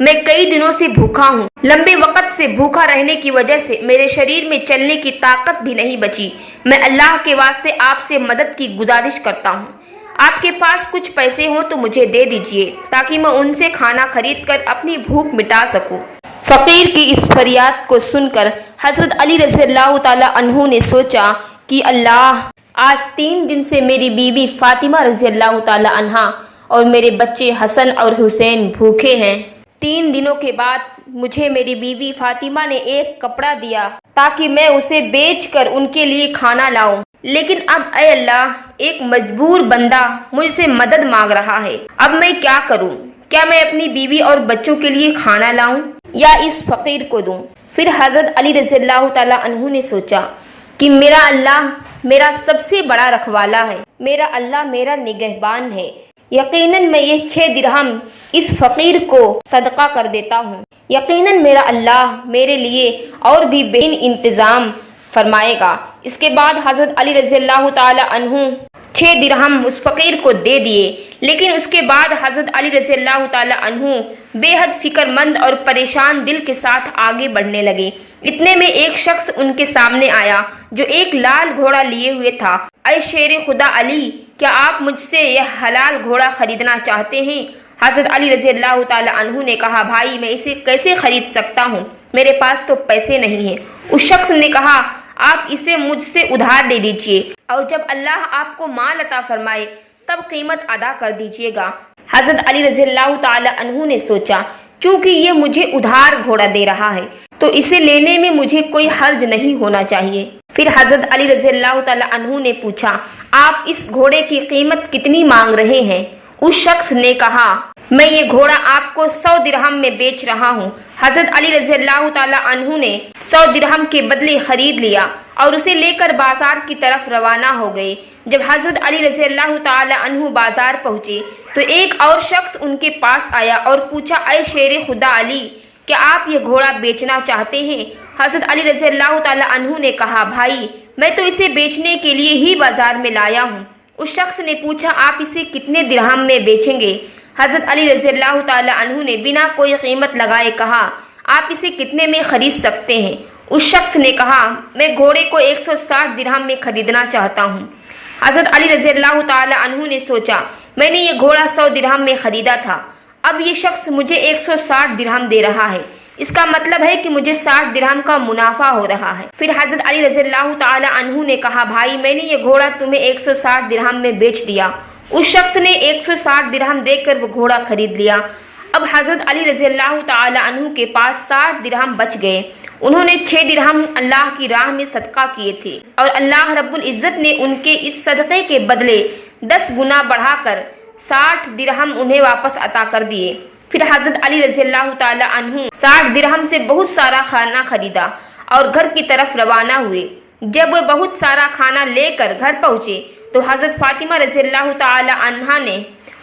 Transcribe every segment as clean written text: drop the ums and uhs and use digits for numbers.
میں کئی دنوں سے بھوکا ہوں۔ لمبے وقت سے بھوکا رہنے کی وجہ سے میرے شریر میں چلنے کی طاقت بھی نہیں بچی۔ میں اللہ کے واسطے آپ سے مدد کی گزارش کرتا ہوں۔ آپ کے پاس کچھ پیسے ہوں تو مجھے دے دیجئے تاکہ میں ان سے کھانا خرید کر اپنی بھوک مٹا سکوں۔ فقیر کی اس فریاد کو سن کر حضرت علی رضی اللہ تعالیٰ عنہ نے سوچا کہ اللہ، آج 3 دن سے میری بیوی فاطمہ رضی اللہ تعالیٰ عنہا اور میرے بچے حسن اور حسین بھوکے ہیں۔ 3 دنوں کے بعد مجھے میری بیوی فاطمہ نے ایک کپڑا دیا تاکہ میں اسے بیچ کر ان کے لیے کھانا لاؤں، لیکن اب اے اللہ، ایک مجبور بندہ مجھ سے مدد مانگ رہا ہے۔ اب میں کیا کروں؟ کیا میں اپنی بیوی اور بچوں کے لیے کھانا لاؤں یا اس فقیر کو دوں؟ پھر حضرت علی رضی اللہ تعالیٰ عنہ نے سوچا کہ میرا اللہ میرا سب سے بڑا رکھوالا ہے، میرا اللہ میرا نگہبان ہے، یقیناً میں یہ 6 درہم اس فقیر کو صدقہ کر دیتا ہوں، یقیناً میرا اللہ میرے لیے اور بھی بہترین انتظام فرمائے گا۔ اس کے بعد حضرت علی رضی اللہ تعالی عنہ 6 درہم اس فقیر کو دے دیے، لیکن اس کے بعد حضرت علی رضی اللہ تعالی عنہ بے حد فکر مند اور پریشان دل کے ساتھ آگے بڑھنے لگے۔ اتنے میں ایک شخص ان کے سامنے آیا جو ایک لال گھوڑا لیے ہوئے تھا۔ اے شیر خدا علی، کیا آپ مجھ سے یہ حلال گھوڑا خریدنا چاہتے ہیں؟ حضرت علی رضی اللہ تعالی عنہ نے کہا، بھائی میں اسے کیسے خرید سکتا ہوں، میرے پاس تو پیسے نہیں ہیں۔ اس شخص نے کہا، آپ اسے مجھ سے ادھار دے دیجئے اور جب اللہ آپ کو مال عطا فرمائے تب قیمت ادا کر دیجئے گا۔ حضرت علی رضی اللہ تعالی عنہ نے سوچا، چونکہ یہ مجھے ادھار گھوڑا دے رہا ہے تو اسے لینے میں مجھے کوئی حرج نہیں ہونا چاہیے۔ پھر حضرت علی رضی اللہ تعالی عنہ نے پوچھا، آپ اس گھوڑے کی قیمت کتنی مانگ رہے ہیں؟ اس شخص نے کہا، میں یہ گھوڑا آپ کو 100 درہم میں بیچ رہا ہوں۔ حضرت علی رضی اللہ تعالی عنہ نے 100 درہم کے بدلے خرید لیا اور اسے لے کر بازار کی طرف روانہ ہو گئے۔ جب حضرت علی رضی اللہ تعالی عنہ بازار پہنچے تو ایک اور شخص ان کے پاس آیا اور پوچھا، اے شیر خدا علی، کیا آپ یہ گھوڑا بیچنا چاہتے ہیں؟ حضرت علی رضی اللہ تعالی عنہ نے کہا، بھائی میں تو اسے بیچنے کے لیے ہی بازار میں لایا ہوں۔ اس شخص نے پوچھا، آپ اسے کتنے درہم میں بیچیں گے؟ حضرت علی رضی اللہ تعالی عنہ نے بنا کوئی قیمت لگائے کہا، آپ اسے کتنے میں خرید سکتے ہیں؟ اس شخص نے کہا، میں گھوڑے کو 160 درہم میں خریدنا چاہتا ہوں۔ حضرت علی رضی اللہ تعالی عنہ نے سوچا، میں نے یہ گھوڑا 100 درہم میں خریدا تھا، اب یہ شخص مجھے 160 درہم دے رہا ہے، اس کا مطلب ہے کہ مجھے 60 درہم کا منافع ہو رہا ہے۔ پھر حضرت علی رضی اللہ تعالی عنہ نے کہا، بھائی میں نے یہ گھوڑا تمہیں 160 درہم میں بیچ دیا۔ اس شخص نے 160 درہم دے کر وہ گھوڑا خرید لیا۔ اب حضرت علی رضی اللہ تعالی عنہ کے پاس 60 درہم بچ گئے۔ انہوں نے 6 درہم اللہ کی راہ میں صدقہ کیے تھے اور اللہ رب العزت نے ان کے اس صدقے کے بدلے 10 گنا بڑھا کر 60 درہم انہیں واپس عطا کر دیے۔ پھر حضرت علی رضی اللہ تعالی عنہ 60 درہم سے بہت سارا کھانا خریدا اور گھر کی طرف روانہ ہوئے۔ جب وہ بہت سارا کھانا لے کر گھر پہنچے تو حضرت فاطمہ رضی اللہ تعالی عنہا نے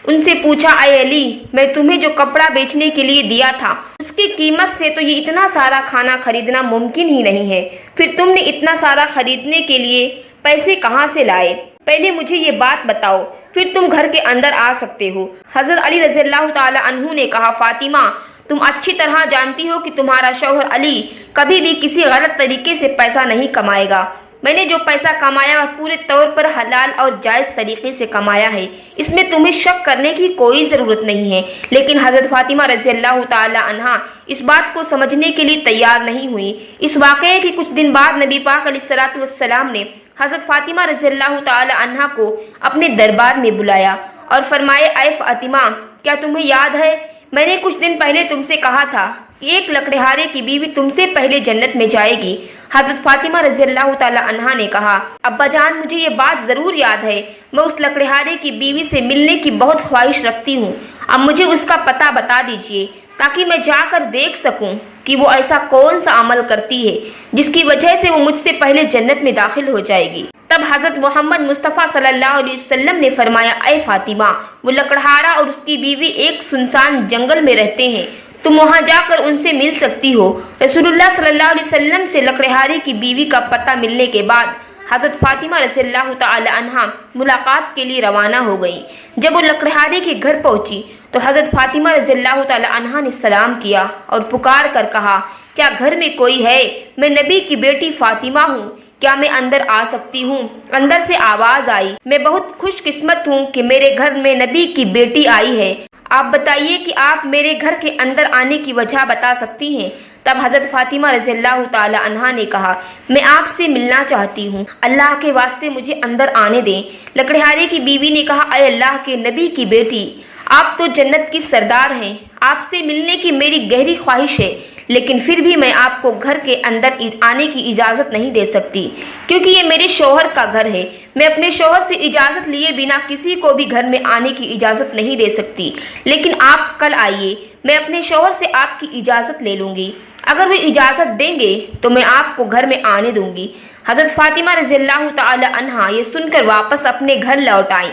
ان سے پوچھا، اے علی، میں تمہیں جو کپڑا بیچنے کے لیے دیا تھا اس کی قیمت سے تو یہ اتنا سارا کھانا خریدنا ممکن ہی نہیں ہے، پھر تم نے اتنا سارا خریدنے کے لیے پیسے کہاں سے لائے؟ پہلے مجھے یہ بات بتاؤ، پھر تم گھر کے اندر آ سکتے ہو۔ حضرت علی رضی اللہ تعالی عنہ نے کہا، فاطمہ تم اچھی طرح جانتی ہو کہ تمہارا شوہر علی کبھی بھی کسی غلط طریقے سے پیسہ نہیں کمائے گا۔ میں نے جو پیسہ کمایا وہ پورے طور پر حلال اور جائز طریقے سے کمایا ہے، اس میں تمہیں شک کرنے کی کوئی ضرورت نہیں ہے۔ لیکن حضرت فاطمہ رضی اللہ تعالی عنہا اس بات کو سمجھنے کے لیے تیار نہیں ہوئی۔ اس واقعے کے کچھ دن بعد نبی پاک علیہ الصلوۃ والسلام نے حضرت فاطمہ رضی اللہ تعالی عنہا کو اپنے دربار میں بلایا اور فرمائے، اے فاطمہ، کیا تمہیں یاد ہے میں نے کچھ دن پہلے تم سے کہا تھا کہ ایک لکڑہارے کی بیوی تم سے پہلے جنت میں جائے گی؟ حضرت فاطمہ رضی اللہ تعالی عنہا نے کہا، ابا جان مجھے یہ بات ضرور یاد ہے، میں اس لکڑہارے کی بیوی سے ملنے کی بہت خواہش رکھتی ہوں، اب مجھے اس کا پتہ بتا دیجئے تاکہ میں جا کر دیکھ سکوں کہ وہ ایسا کون سا عمل کرتی ہے جس کی وجہ سے وہ مجھ سے پہلے جنت میں داخل ہو جائے گی۔ تب حضرت محمد مصطفیٰ صلی اللہ علیہ وسلم نے فرمایا، اے فاطمہ، وہ لکڑہارا اور اس کی بیوی ایک سنسان جنگل میں رہتے ہیں، تم وہاں جا کر ان سے مل سکتی ہو۔ رسول اللہ صلی اللہ علیہ وسلم سے لکڑہارے کی بیوی کا پتہ ملنے کے بعد حضرت فاطمہ رضی اللہ تعالی عنہا ملاقات کے لیے روانہ ہو گئیں۔ جب وہ لکڑہاری کے گھر پہنچی تو حضرت فاطمہ رضی اللہ تعالی عنہا نے سلام کیا اور پکار کر کہا، کیا گھر میں کوئی ہے؟ میں نبی کی بیٹی فاطمہ ہوں، کیا میں اندر آ سکتی ہوں؟ اندر سے آواز آئی، میں بہت خوش قسمت ہوں کہ میرے گھر میں نبی کی بیٹی آئی ہے، آپ بتائیے کہ آپ میرے گھر کے اندر آنے کی وجہ بتا سکتی ہیں؟ تب حضرت فاطمہ رضی اللہ تعالی عنہا نے کہا، میں آپ سے ملنا چاہتی ہوں، اللہ کے واسطے مجھے اندر آنے دیں۔ لکڑہاری کی بیوی نے کہا، اے اللہ کے نبی کی بیٹی، آپ تو جنت کی سردار ہیں، آپ سے ملنے کی میری گہری خواہش ہے، لیکن پھر بھی میں آپ کو گھر کے اندر آنے کی اجازت نہیں دے سکتی، کیونکہ یہ میرے شوہر کا گھر ہے، میں اپنے شوہر سے اجازت لیے بنا کسی کو بھی گھر میں آنے کی اجازت نہیں دے سکتی، لیکن آپ کل آئیے، میں اپنے شوہر سے آپ کی اجازت لے لوں گی، اگر وہ اجازت دیں گے تو میں آپ کو گھر میں آنے دوں گی۔ حضرت فاطمہ رضی اللہ تعالی عنہا یہ سن کر واپس اپنے گھر لوٹ آئیں۔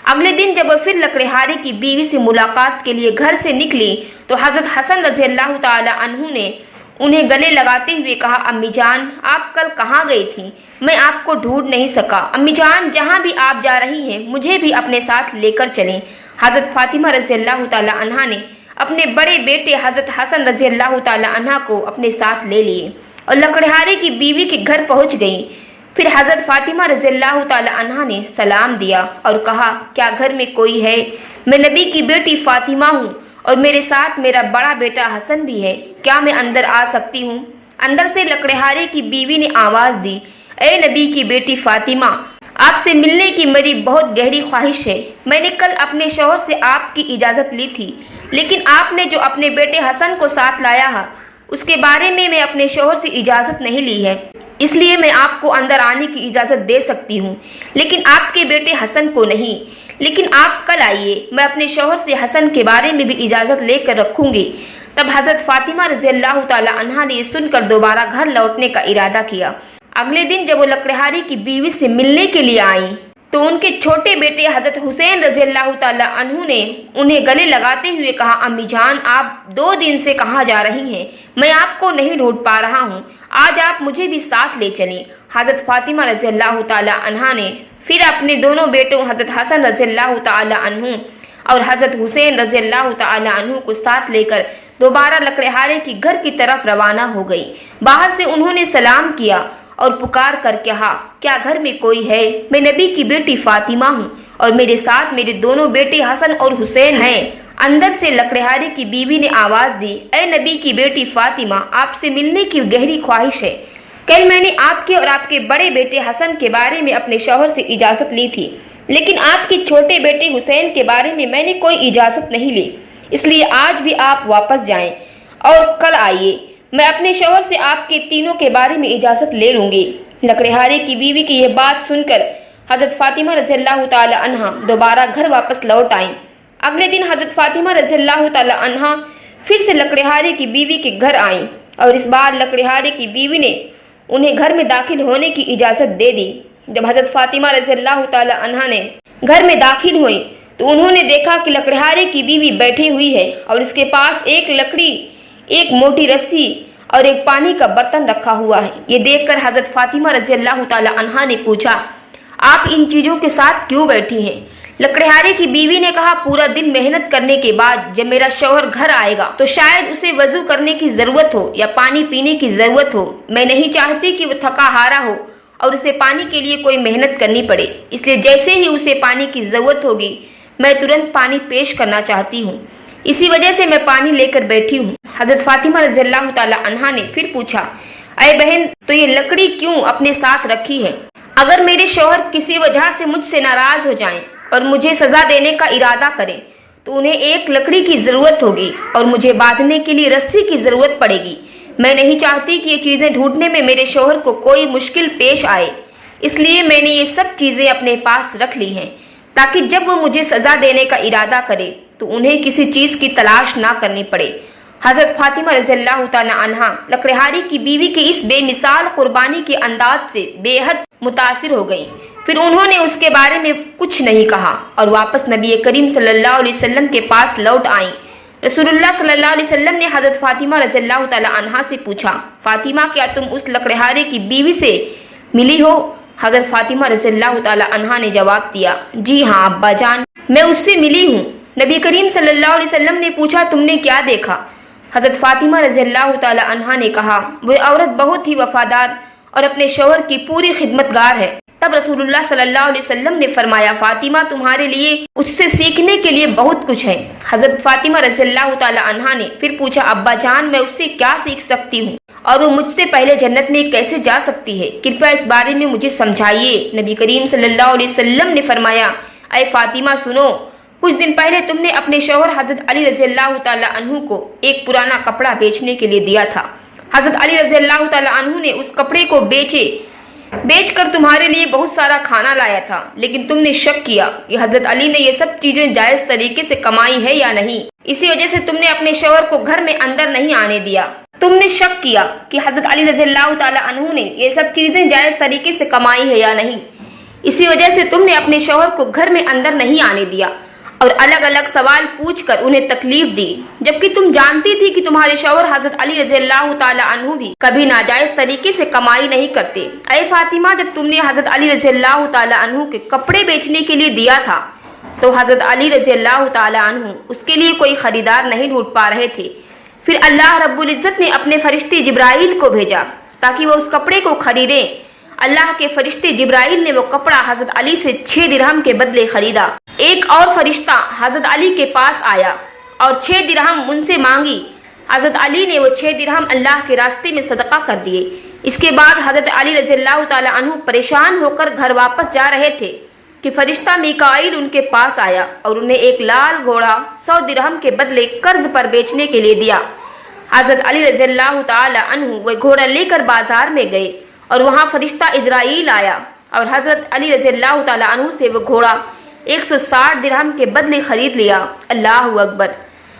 اگلے دن جب وہ پھر لکڑہاری کی بیوی سے ملاقات کے لیے گھر سے نکلی تو حضرت حسن رضی اللہ تعالی عنہ نے انہیں گلے لگاتے ہوئے کہا، امی جان آپ کل کہاں گئی تھیں؟ میں آپ کو ڈھونڈ نہیں سکا، امی جان جہاں بھی آپ جا رہی ہیں مجھے بھی اپنے ساتھ لے کر چلیں۔ حضرت فاطمہ رضی اللہ تعالی عنہ نے اپنے بڑے بیٹے حضرت حسن رضی اللہ تعالی عنہ کو اپنے ساتھ لے لیے اور لکڑہاری کی بیوی کے گھر پہنچ گئیں۔ پھر حضرت فاطمہ رضی اللہ تعالی عنہ نے سلام دیا اور کہا، کیا گھر میں کوئی ہے؟ میں نبی کی بیٹی فاطمہ ہوں اور میرے ساتھ میرا بڑا بیٹا حسن بھی ہے، کیا میں اندر آ سکتی ہوں؟ اندر سے لکڑہاری کی بیوی نے آواز دی، اے نبی کی بیٹی فاطمہ، آپ سے ملنے کی میری بہت گہری خواہش ہے، میں نے کل اپنے شوہر سے آپ کی اجازت لی تھی، لیکن آپ نے جو اپنے بیٹے حسن کو ساتھ لایا ہے اس کے بارے میں اپنے شوہر سے اجازت نہیں لی ہے، اس لیے میں آپ کو اندر آنے کی اجازت دے سکتی ہوں، لیکن آپ کے بیٹے حسن کو نہیں، لیکن آپ کل آئیے، میں اپنے شوہر سے حسن کے بارے میں بھی اجازت لے کر رکھوں گی۔ تب حضرت فاطمہ رضی اللہ تعالی عنہا نے یہ سن کر دوبارہ گھر لوٹنے کا ارادہ کیا۔ اگلے دن جب وہ لکڑہاری کی بیوی سے ملنے کے لیے آئیں تو ان کے چھوٹے بیٹے حضرت حسین رضی اللہ تعالی عنہ نے انہیں گلے لگاتے ہوئے کہا، امی جان آپ 2 دن سے کہاں جا رہی ہیں؟ میں آپ کو نہیں ڈھونڈ پا رہا ہوں، آج آپ مجھے بھی ساتھ لے چلیں۔ حضرت فاطمہ رضی اللہ تعالی عنہا نے پھر اپنے دونوں بیٹوں حضرت حسن رضی اللہ تعالی عنہ اور حضرت حسین رضی اللہ تعالی عنہ کو ساتھ لے کر دوبارہ لکڑہارے کی گھر کی طرف روانہ ہو گئی۔ باہر سے انہوں نے سلام کیا اور پکار کر کہا، کیا گھر میں کوئی ہے؟ میں نبی کی بیٹی فاطمہ ہوں اور میرے ساتھ میرے دونوں بیٹے حسن اور حسین ہیں۔ اندر سے لکڑہاری کی بیوی نے آواز دی، اے نبی کی بیٹی فاطمہ، آپ سے ملنے کی گہری خواہش ہے، کل میں نے آپ کے اور آپ کے بڑے بیٹے حسن کے بارے میں اپنے شوہر سے اجازت لی تھی، لیکن آپ کے چھوٹے بیٹے حسین کے بارے میں نے کوئی اجازت نہیں لی، اس لیے آج بھی آپ واپس جائیں اور کل آئیے، میں اپنے شوہر سے آپ کے تینوں کے بارے میں اجازت لے لوں گی۔ لکڑہاری کی بیوی کی یہ بات سن کر حضرت فاطمہ رضی اللہ تعالی عنہا دوبارہ گھر واپس لوٹ آئیں۔ اگلے دن حضرت فاطمہ رضی اللہ تعالی عنہا پھر سے لکڑہاری کی بیوی کے گھر آئیں اور اس بار لکڑہاری کی بیوی نے انہیں گھر میں داخل ہونے کی اجازت دے دی۔ جب حضرت فاطمہ رضی اللہ تعالی عنہا نے گھر میں داخل ہوئی تو انہوں نے دیکھا کہ لکڑہاری کی بیوی بیٹھی ہوئی ہے اور اس کے پاس ایک لکڑی، ایک موٹی رسی اور ایک پانی کا برتن رکھا ہوا ہے۔ یہ دیکھ کر حضرت فاطمہ رضی اللہ تعالی عنہا نے پوچھا، آپ ان چیزوں کے ساتھ کیوں بیٹھی ہیں؟ لکڑہاری کی بیوی نے کہا، پورا دن محنت کرنے کے بعد جب میرا شوہر گھر آئے گا تو شاید اسے وضو کرنے کی ضرورت ہو یا پانی پینے کی ضرورت ہو، میں نہیں چاہتی کہ وہ تھکا ہارا ہو اور اسے پانی کے لیے کوئی محنت کرنی پڑے، اس لیے جیسے ہی اسے پانی کی ضرورت ہوگی میں ترنت پانی پیش کرنا چاہتی ہوں، اسی وجہ سے میں پانی لے کر بیٹھی ہوں۔ حضرت فاطمہ رضی اللہ تعالی عنہا نے پھر پوچھا، اے بہن، تو یہ لکڑی کیوں اپنے ساتھ رکھی ہے؟ اگر میرے شوہر کسی وجہ سے مجھ سے ناراض ہو جائیں اور مجھے سزا دینے کا ارادہ کریں تو انہیں ایک لکڑی کی ضرورت ہوگی اور مجھے باندھنے کے لیے رسی کی ضرورت پڑے گی، میں نہیں چاہتی کہ یہ چیزیں ڈھونڈنے میں میرے شوہر کو کوئی مشکل پیش آئے، اس لیے میں نے یہ سب چیزیں اپنے پاس رکھ لی ہیں تاکہ جب وہ مجھے سزا دینے کا ارادہ کرے تو انہیں کسی چیز کی تلاش نہ کرنی پڑے۔ حضرت فاطمہ رضی اللہ تعالی عنہا لکڑہاری کی بیوی کے اس بے مثال قربانی کے انداز سے بے حد متاثر ہو گئیں، پھر انہوں نے اس کے بارے میں کچھ نہیں کہا اور واپس نبی کریم صلی اللہ علیہ وسلم کے پاس لوٹ آئیں۔ رسول اللہ صلی اللہ علیہ وسلم نے حضرت فاطمہ رضی اللہ تعالی عنہا سے پوچھا، فاطمہ، کیا تم اس لکڑہاری کی بیوی سے ملی ہو؟ حضرت فاطمہ رضی اللہ تعالی عنہا نے جواب دیا، جی ہاں ابا جان، میں اس سے ملی ہوں۔ نبی کریم صلی اللہ علیہ وسلم نے پوچھا، تم نے کیا دیکھا؟ حضرت فاطمہ رضی اللہ تعالی عنہا نے کہا، وہ عورت بہت ہی وفادار اور اپنے شوہر کی پوری خدمتگار ہے۔ تب رسول اللہ صلی اللہ علیہ وسلم نے فرمایا، فاطمہ تمہارے لیے اس سے سیکھنے کے لیے بہت کچھ ہے۔ حضرت فاطمہ رضی اللہ تعالی عنہا نے پھر پوچھا، ابا جان میں اس سے کیا سیکھ سکتی ہوں اور وہ مجھ سے پہلے جنت میں کیسے جا سکتی ہے؟ کرپیا اس بارے میں مجھے سمجھائیے۔ نبی کریم صلی اللہ علیہ وسلم نے فرمایا، اے فاطمہ سنو، کچھ دن پہلے تم نے اپنے شوہر حضرت علی رضی اللہ تعالی عنہ کو ایک پرانا کپڑا بیچنے کے لیے دیا تھا۔ حضرت علی رضی اللہ تعالی عنہ نے اس کپڑے کو بیچ کر تمہارے لیے بہت سارا کھانا لایا تھا، لیکن تم نے شک کیا کہ حضرت علی نے یہ سب چیزیں جائز طریقے سے کمائی ہے یا نہیں، اسی وجہ سے تم نے اپنے شوہر کو گھر میں اندر نہیں آنے دیا۔ تم نے شک کیا کہ حضرت علی رضی اللہ تعالی عنہ نے یہ سب چیزیں جائز طریقے سے کمائی ہے یا نہیں، اسی وجہ سے تم نے اپنے شوہر کو گھر میں اندر نہیں آنے دیا اور الگ الگ سوال پوچھ کر انہیں تکلیف دی، جبکہ تم جانتی تھی کہ تمہارے شوہر حضرت علی رضی اللہ تعالی عنہ بھی کبھی ناجائز طریقے سے کمائی نہیں کرتے۔ اے فاطمہ، جب تم نے حضرت علی رضی اللہ تعالی عنہ کے کپڑے بیچنے کے لیے دیا تھا تو حضرت علی رضی اللہ تعالی عنہ اس کے لیے کوئی خریدار نہیں ڈھونڈ پا رہے تھے۔ پھر اللہ رب العزت نے اپنے فرشتے جبرائیل کو بھیجا تاکہ وہ اس کپڑے کو خریدیں۔ اللہ کے فرشتے جبرائیل نے وہ کپڑا حضرت علی سے 6 درہم کے بدلے خریدا۔ ایک اور فرشتہ حضرت علی کے پاس آیا اور 6 درہم ان سے مانگی۔ حضرت علی نے وہ 6 درہم اللہ کے راستے میں صدقہ کر دیے۔ اس کے بعد حضرت علی رضی اللہ تعالی عنہ پریشان ہو کر گھر واپس جا رہے تھے کہ فرشتہ میکائیل ان کے پاس آیا اور انہیں ایک لال گھوڑا 100 درہم کے بدلے قرض پر بیچنے کے لیے دیا۔ حضرت علی رضی اللہ تعالی عنہ وہ گھوڑا لے کر بازار میں گئے اور وہاں فرشتہ اسرائیل آیا اور حضرت علی رضی اللہ تعالی عنہ سے وہ گھوڑا 160 درہم کے بدلے خرید لیا۔ اللہ اکبر!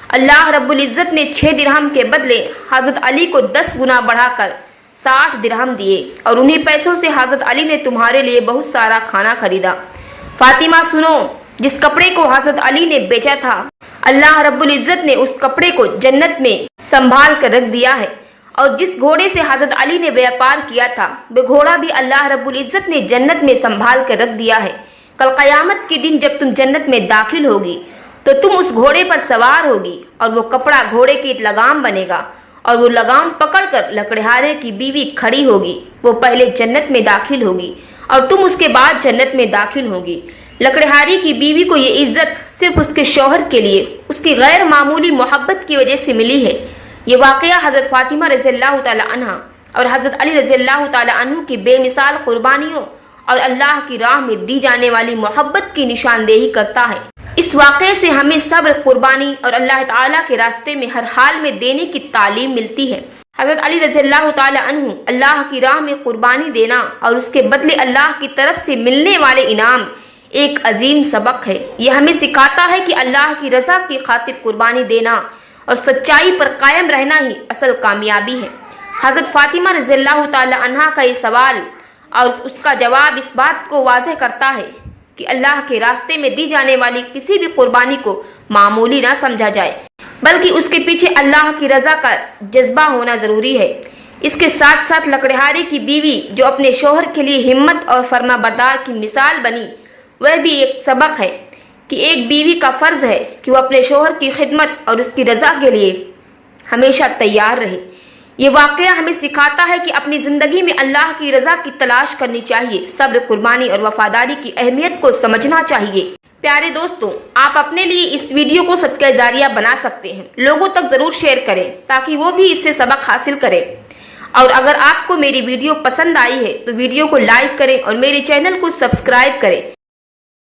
اللہ رب العزت نے 6 درہم کے بدلے حضرت علی کو 10 گنا بڑھا کر 60 درہم دیے اور انہی پیسوں سے حضرت علی نے تمہارے لیے بہت سارا کھانا خریدا۔ فاطمہ سنو، جس کپڑے کو حضرت علی نے بیچا تھا اللہ رب العزت نے اس کپڑے کو جنت میں سنبھال کر رکھ دیا ہے، اور جس گھوڑے سے حضرت علی نے ویاپار کیا تھا وہ گھوڑا بھی اللہ رب العزت نے جنت میں سنبھال کر رکھ دیا ہے۔ کل قیامت کے دن جب تم جنت میں داخل ہوگی تو تم اس گھوڑے پر سوار ہوگی اور وہ کپڑا گھوڑے کی لگام بنے گا اور وہ لگام پکڑ کر لکڑہارے کی بیوی کھڑی ہوگی۔ وہ پہلے جنت میں داخل ہوگی اور تم اس کے بعد جنت میں داخل ہوگی۔ لکڑہاری کی بیوی کو یہ عزت صرف اس کے شوہر کے لیے اس کی غیر معمولی محبت کی وجہ سے ملی ہے۔ یہ واقعہ حضرت فاطمہ رضی اللہ تعالی عنہ اور حضرت علی رضی اللہ تعالی عنہ کی بے مثال قربانیوں اور اللہ کی راہ میں دی جانے والی محبت کی نشاندہی کرتا ہے۔ اس واقعے سے ہمیں صبر، قربانی اور اللہ تعالیٰ کے راستے میں ہر حال میں دینے کی تعلیم ملتی ہے۔ حضرت علی رضی اللہ تعالی عنہ اللہ کی راہ میں قربانی دینا اور اس کے بدلے اللہ کی طرف سے ملنے والے انعام ایک عظیم سبق ہے۔ یہ ہمیں سکھاتا ہے کہ اللہ کی رضا کی خاطر قربانی دینا اور سچائی پر قائم رہنا ہی اصل کامیابی ہے۔ حضرت فاطمہ رضی اللہ تعالی عنہا کا یہ سوال اور اس کا جواب اس بات کو واضح کرتا ہے کہ اللہ کے راستے میں دی جانے والی کسی بھی قربانی کو معمولی نہ سمجھا جائے، بلکہ اس کے پیچھے اللہ کی رضا کا جذبہ ہونا ضروری ہے۔ اس کے ساتھ ساتھ لکڑہارے کی بیوی جو اپنے شوہر کے لیے ہمت اور فرما بردار کی مثال بنی، وہ بھی ایک سبق ہے کہ ایک بیوی کا فرض ہے کہ وہ اپنے شوہر کی خدمت اور اس کی رضا کے لیے ہمیشہ تیار رہے۔ یہ واقعہ ہمیں سکھاتا ہے کہ اپنی زندگی میں اللہ کی رضا کی تلاش کرنی چاہیے، صبر، قربانی اور وفاداری کی اہمیت کو سمجھنا چاہیے۔ پیارے دوستوں، آپ اپنے لیے اس ویڈیو کو صدقہ جاریہ بنا سکتے ہیں۔ لوگوں تک ضرور شیئر کریں تاکہ وہ بھی اس سے سبق حاصل کریں، اور اگر آپ کو میری ویڈیو پسند آئی ہے تو ویڈیو کو لائک کریں اور میرے چینل کو سبسکرائب کریں۔